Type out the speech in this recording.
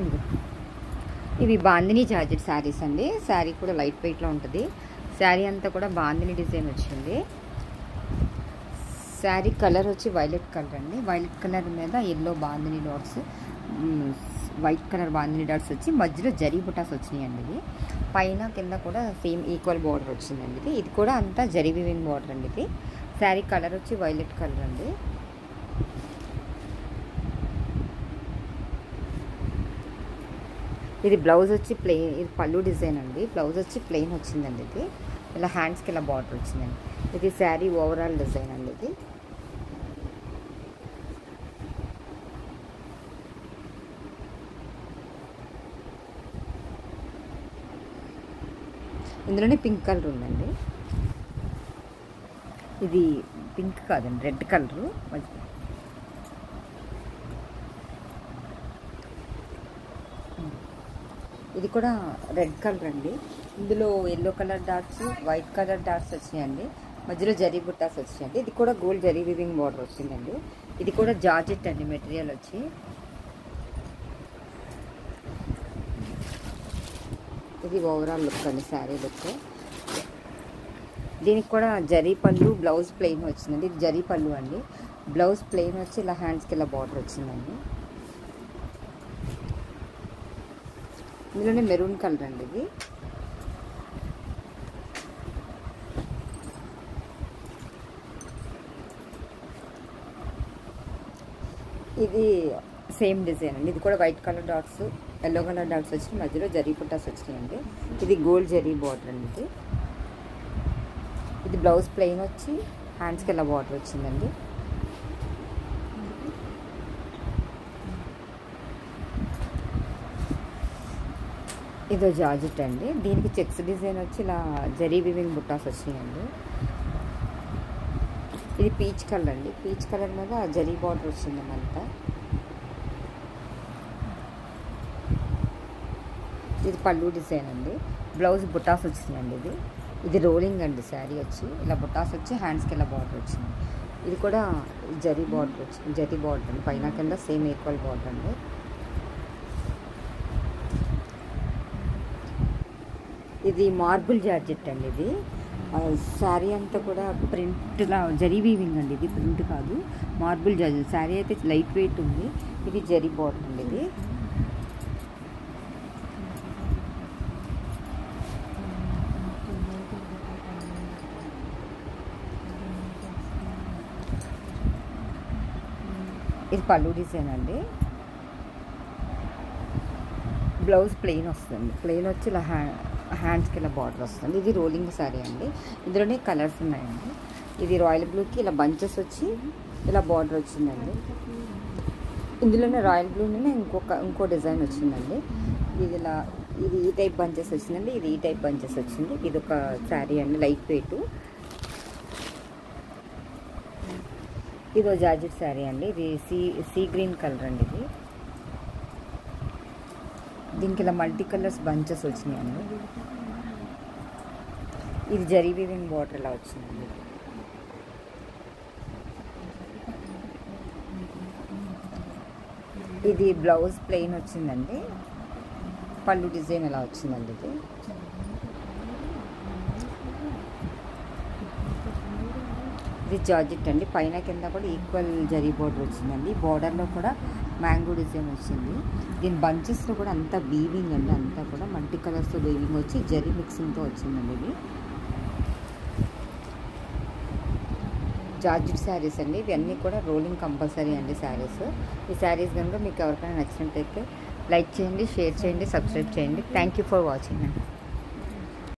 ఇదిగో ఇవి బాందిని జార్జెట్ శారీస్ అండి. శారీ కూడా లైట్ వెయిట్లో ఉంటుంది. శారీ అంతా కూడా బాందిని డిజైన్ వచ్చింది. శారీ కలర్ వచ్చి వైలెట్ కలర్ అండి. వైలెట్ కలర్ మీద yellow bandhani dots, white colour bandhani dots వచ్చి మధ్యలో జరీ బుటాస్ వచ్చినాయండి. ఇది పైన కింద కూడా సేమ్ ఈక్వల్ బార్డర్ వచ్చిందండి. ఇది కూడా అంతా జరీ వీవింగ్ బార్డర్ అండి. ఇది శారీ కలర్ వచ్చి వైలెట్ కలర్ అండి. ఇది బ్లౌజ్ వచ్చి ప్లెయిన్, ఇది పళ్ళు డిజైన్ అండి. బ్లౌజ్ వచ్చి ప్లెయిన్ వచ్చిందండి. ఇది ఇలా హ్యాండ్స్కి ఇలా బార్డర్ వచ్చిందండి. ఇది శారీ ఓవరాల్ డిజైన్ అండి. ఇది ఇందులోనే పింక్ కలర్ ఉందండి. ఇది పింక్ కాదండి, రెడ్ కలరు. ఇది కూడా రెడ్ కలర్ అండి. ఇందులో yellow colour dots, white colour dots వచ్చినాయండి. మధ్యలో జరీ బుట్టాస్ వచ్చాయండి. ఇది కూడా గోల్డ్ జరీ వీవింగ్ బార్డర్ వచ్చిందండి. ఇది కూడా జార్జెట్ అండి మెటీరియల్ వచ్చి. ఇది ఓవరాల్ లుక్ అండి, శారీ లుక్. దీనికి కూడా జరీ పళ్ళు, బ్లౌజ్ ప్లెయిన్ వచ్చిందండి. ఇది జరీ పళ్ళు అండి. బ్లౌజ్ ప్లెయిన్ వచ్చి ఇలా హ్యాండ్స్కి ఇలా బార్డర్ వచ్చిందండి. ఇందులోనే మెరూన్ కలర్ అండి. ఇది సేమ్ డిజైన్ అండి. ఇది కూడా white colour dots, yellow colour dots వచ్చి మధ్యలో జరీ పుట్టాస్ వచ్చినాయండి. ఇది గోల్డ్ జరీ బార్డర్ అండి. ఇది బ్లౌజ్ ప్లెయిన్ వచ్చి హ్యాండ్స్కి ఇలా బార్డర్ వచ్చిందండి. ఇదో జార్జెట్ అండి. దీనికి చెక్స్ డిజైన్ వచ్చి ఇలా జరీ వీవింగ్ బుట్టాస్ వచ్చినాయండి. ఇది పీచ్ కలర్ అండి. పీచ్ కలర్ మీద జరీ బార్డర్ వచ్చిందండి అంతా. ఇది పళ్ళు డిజైన్ అండి. బ్లౌజ్ బుట్టాస్ వచ్చినాయండి. ఇది రోలింగ్ అండి. శారీ వచ్చి ఇలా బుట్టాస్ వచ్చి హ్యాండ్స్కి ఇలా బార్డర్ వచ్చింది. ఇది కూడా జరీ బార్డర్ వచ్చింది, జరీ బార్డర్ అండి. పైన కింద సేమ్ ఈక్వల్ బార్డర్ అండి. ఇది మార్బుల్ జార్జెట్ అండి. ఇది శారీ అంతా కూడా ప్రింట్లా జరీ వీవింగ్ అండి. ఇది ప్రింట్ కాదు, మార్బుల్ జార్జెట్. శారీ అయితే లైట్ వెయిట్ ఉంది. ఇది జరీ బార్డర్ అండి. ఇది పళ్ళు డిజైన్ అండి. బ్లౌజ్ ప్లెయిన్ వస్తుంది. ప్లెయిన్ వచ్చి ఇలా హ్యాండ్స్కి ఇలా బార్డర్ వస్తుంది. ఇది రోలింగ్ శారీ అండి. ఇందులోనే కలర్స్ ఉన్నాయండి. ఇది రాయల్ బ్లూకి ఇలా బంచెస్ వచ్చి ఇలా బార్డర్ వచ్చిందండి. ఇందులోనే రాయల్ బ్లూలోనే ఇంకో డిజైన్ వచ్చిందండి. ఇది ఈ టైప్ బంచెస్ వచ్చిందండి. ఇది ఈ టైప్ బంచెస్ వచ్చింది. ఇది ఒక శారీ అండి, లైట్ వెయిట్. ఇదో జార్జెట్ శారీ అండి. ఇది సీ గ్రీన్ కలర్ అండి. దీనికి ఇలా మల్టీ కలర్స్ బంచెస్ వచ్చినాయండి. ఇది జరీ వీవింగ్ బార్డర్ ఇలా వచ్చిందండి. ఇది బ్లౌజ్ ప్లెయిన్ వచ్చిందండి. పళ్ళు డిజైన్ ఇలా వచ్చిందండి. ఇది జార్జెట్ అండి. పైన కింద కూడా ఈక్వల్ జరీ బార్డర్ వచ్చిందండి. బార్డర్లో కూడా మ్యాంగో డిజైన్ వచ్చింది. దీని బంచెస్లో కూడా అంతా వీవింగ్ అండి. అంతా కూడా మల్టీ కలర్స్తో వీవింగ్ వచ్చి జరీ మిక్సింగ్తో వచ్చిందండి. ఇది జార్జెట్ శారీస్ అండి. ఇవన్నీ కూడా రోలింగ్ కంపల్సరీ అండి శారీస్. ఈ శారీస్ కనుక మీకు ఎవరికైనా నచ్చినట్టయితే లైక్ చేయండి, షేర్ చేయండి, సబ్స్క్రైబ్ చేయండి. థ్యాంక్ యూ ఫర్ వాచింగ్ అండి.